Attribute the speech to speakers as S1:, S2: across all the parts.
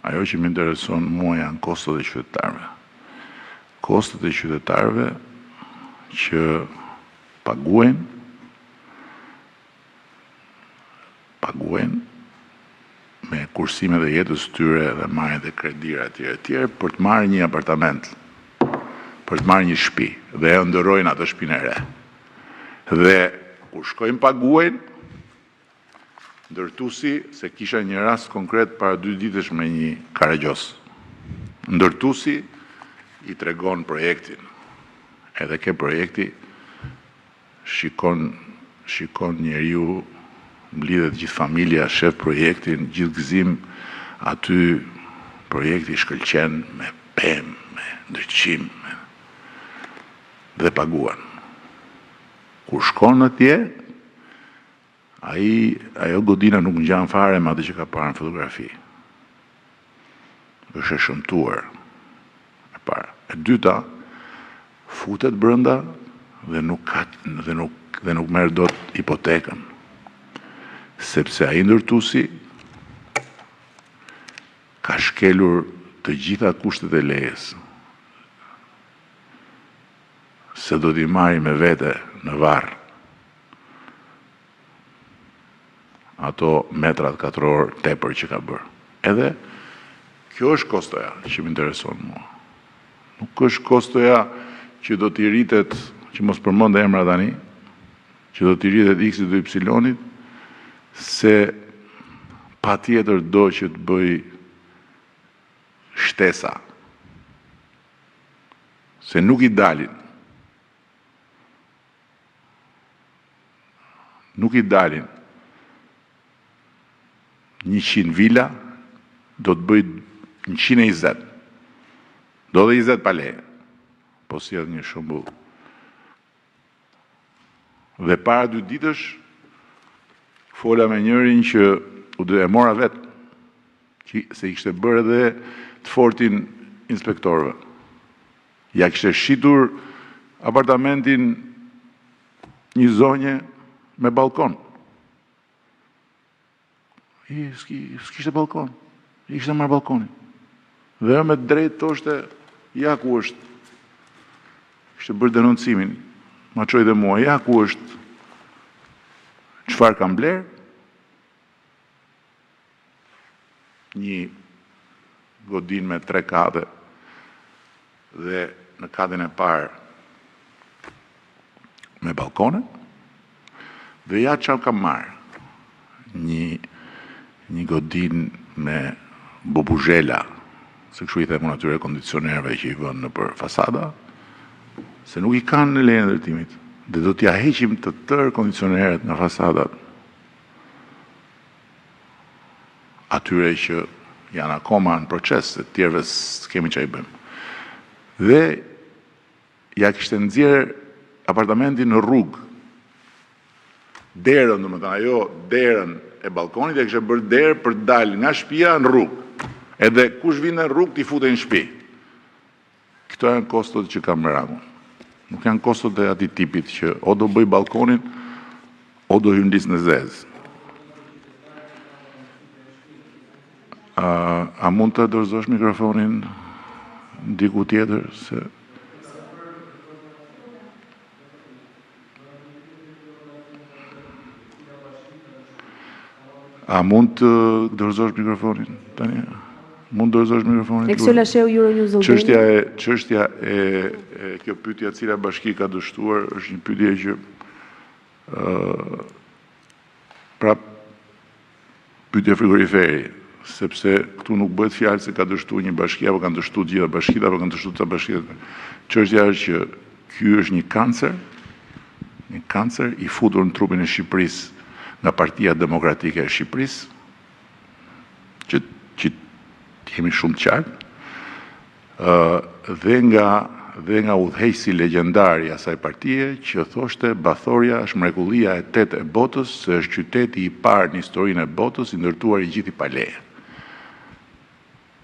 S1: Ajo që më intereson mua janë kostot e qytetarëve. Kostot e qytetarëve që paguajnë me kursimet e jetës tyre dhe marrjen dhe kredira etj. Për të marrë një apartament, për të marrë një shtëpi dhe e ndërrojnë atë shtëpinë e re. Dhe kur shkojnë paguajnë, ndërtuesi, se kisha një rast konkret para 2 ditësh me një karagjos. Ndërtuesi i tregon projektin. Edhe ke projekti shikon njeriu, mblidhet gjithë familja, shef projektin, gjithë gëzim, aty projekti shkëlqen me pemë, me ndryqim, dhe paguan. Kur shkon atje, ajo godina nuk ngjan fare me atë që ka parë në fotografi. Është e shëmtuar. E para. E dyta, futet brenda dhe nuk merr dot hipotekën. Sepse ai ndërtuesi ka shkelur të gjitha kushtet e lejes. Se do t'i marri me vete në varr ato metrat katror tepër që ka bërë. Edhe kjo është kostoja që më intereson mua. Nuk është kostoja që do t'i rritet, që mos përmend emra tani, që do t'i rritet X-i dhe Y-it, se pa tjetër do që të bëj shtesa. Se nuk i dalin. Nuk i dalin 100 vila, do të bëj 120. Do dhe 20 pa leje. Po si edhe një shembull. Dhe para 2 ditësh, fola me njërin që e mora vetë, se i kishte bërë edhe të fortin inspektorëve. Ja kishte shitur apartamentin një zonje me balkon. S'kishte balkon. I kishte marrë balkonin. Dhe me drejt thoshte, ja ku është. Kishte bërë denoncimin. Ma çoi dhe mua, ja ku është. Çfarë kam bler? Një godin me 3 kate dhe në katin e parë me balkone dhe ja çfarë kam marrë. Një godin me bubuzhela, se kështu i them atyre kondicionerëve që i vënë nëpër fasada, se nuk i kanë në lejen e ndërtimit. Dhe do t'ja heqim të tërë kondicionerët nga fasadat atyre që janë akoma në proces, të tjerëve s'kemi çfarë i bëjmë. Dhe ja kishte nxjerr apartamentin në rrugë. Derën, domethënë ajo derën e balkonit e kishte bërë derë për të dalë nga shtëpia në rrugë. Edhe kush vinte në rrugë t'i futej në shtëpi. Këto janë kostot që kam merakur. Nuk janë kostot e atij tipit që o do bëj balkonin, o do hyndis në zezë. A mund të dorëzosh mikrofonin diku tjetër? A mund të dorëzosh mikrofonin tani? Mund të dorëzosh mikrofonin?
S2: Eksola Sheu Euronews.
S1: Çështja e kjo pyetja cila bashki ka dështuar është një pyetje që prap pyetje frigoriferi, sepse këtu nuk bëhet fjalë se ka dështuar një bashki apo kanë dështuar gjitha bashkitë apo kanë dështuar ca bashkitë. Çështja është që ky është një kancer i futur në trupin e Shqipërisë nga Partia Demokratike e Shqipërisë, që jemi shumë të qartë, dhe nga udhëheqësi legjendar i asaj partie që thoshte Bathoria është mrekullia e 8 e botës, se është qyteti i parë në historinë e botës i ndërtuar i gjithë pa leje.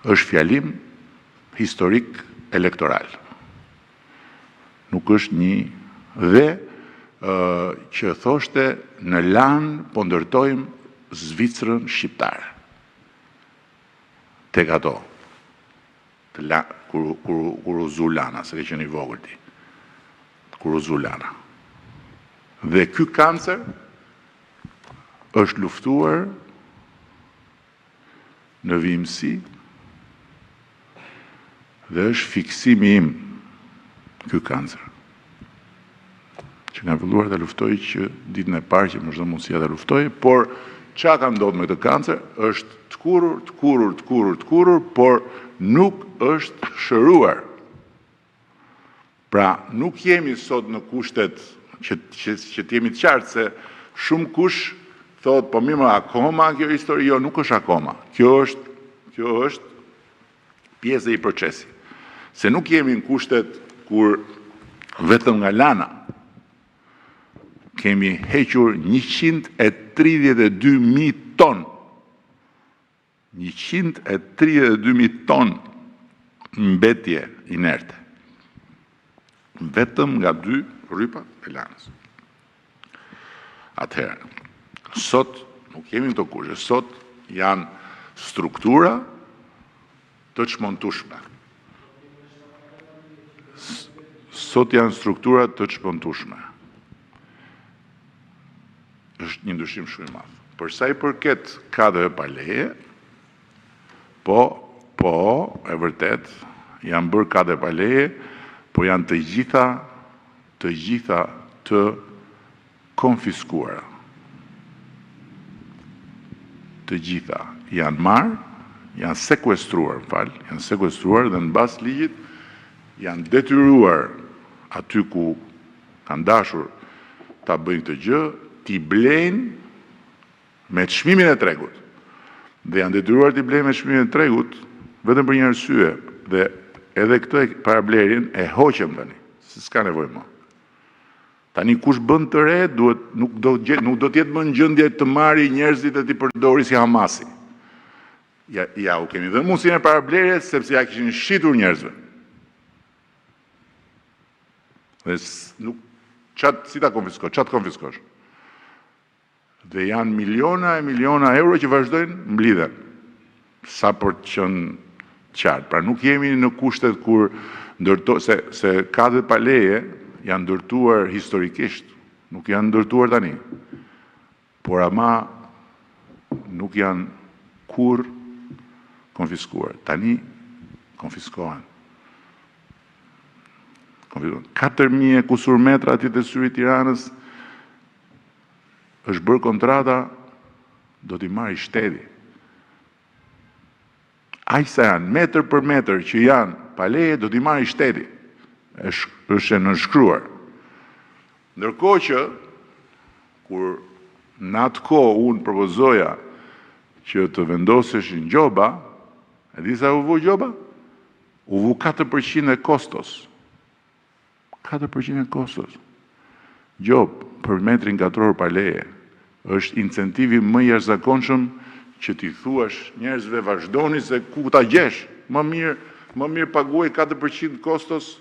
S1: Është fjalim historik elektoral. Nuk është një dhe që thoshte në LAN po ndërtojmë Zvicrën shqiptare. tek ato, kur u zu Lana, se ke qenë i vogël ti, kur u zu Lana. Dhe ky kancer është luftuar në vimësi dhe është fiksimi im ky kancer. Që nga filluar të luftoj që ditën e parë që më çdo mundësia të luftoj, por çka ka ndodhur me këtë kancer është të kurur, por nuk është shëruar. Pra, nuk jemi sot në kushtet që t'jemi të qartë se shumë kush thot, po mirë, akoma kjo histori, jo, nuk është akoma. Kjo është pjesë e i procesi. Se nuk jemi në kushtet kur vetëm nga Lana kemi hequr 132.000 ton. 132.000 ton mbetje inerte. Vetëm nga 2 rrypat e Lanës. Atëherë, sot nuk jemi në të kushte, sot janë struktura të çmontueshme. Sot janë struktura të çmontueshme. Është një ndryshim shumë i madh. Për sa i përket kadreve pa leje, po, e vërtet, janë bërë kadre pa leje, po janë të gjitha të konfiskuara. Të gjitha janë marrë, janë sekuestruar dhe në bazë ligjit janë detyruar aty ku kanë dashur ta bëjnë këtë gjë, t'i blejnë me çmimin e tregut. Dhe janë detyruar t'i blejnë me çmimin e tregut vetëm për një arsye, dhe edhe këtë parablerin e hoqëm tani, se s'ka nevojë më. Tani kush bën të re, nuk do t'jetë më në gjendje të marrë njerëzit e t'i përdori si Hamasi. Ja, u kemi dhe mundësinë e parablerjes sepse ja kishin shitur njerëzve. Dhe si ta konfiskosh, çat konfiskosh. Dhe janë miliona e miliona euro që vazhdojnë mblidhen. Sa për të qenë qartë. Pra nuk jemi në kushtet kur se kadret pa leje janë ndërtuar historikisht, nuk janë ndërtuar tani. Por ama nuk janë kur konfiskuar. Tani konfiskohen. 4.000 kusur metra aty te syri Tiranës është bërë kontrata, do t'i marrë i shteti. Aq sa janë metër për metër që janë pa leje, do t'i marrë i shteti. Është e nënshkruar. Ndërkohë që, kur në atë kohë unë propozoja që të vendoseshin gjoba, e di sa u vu gjoba? U vu 4% e kostos. 4% e kostos. Gjobë për metrin katror pa leje është incentivi më i jashtëzakonshëm që t'i thuash njerëzve vazhdoni se ku ta gjesh, më mirë paguaj 4% kostos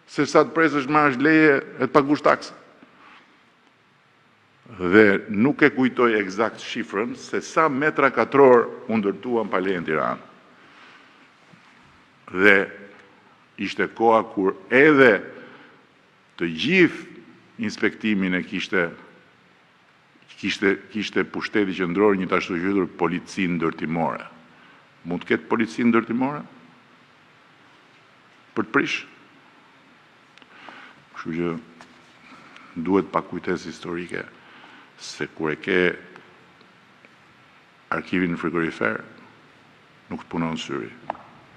S1: se sa të presësh marrësh leje e të pagush taksë. Dhe nuk e kujtoj eksakt shifrën se sa metra katror u ndërtuan pa leje në Tiranë. Dhe ishte koha kur edhe të gjithë inspektimin e kishte pushteti qendror një ashtu quajtur policinë ndërtimore. Mund të ketë policinë ndërtimore? Për të prish? Kështu që duhet pak kujtesë historike se kur e ke arkivin në frigorifer, nuk të punon syri.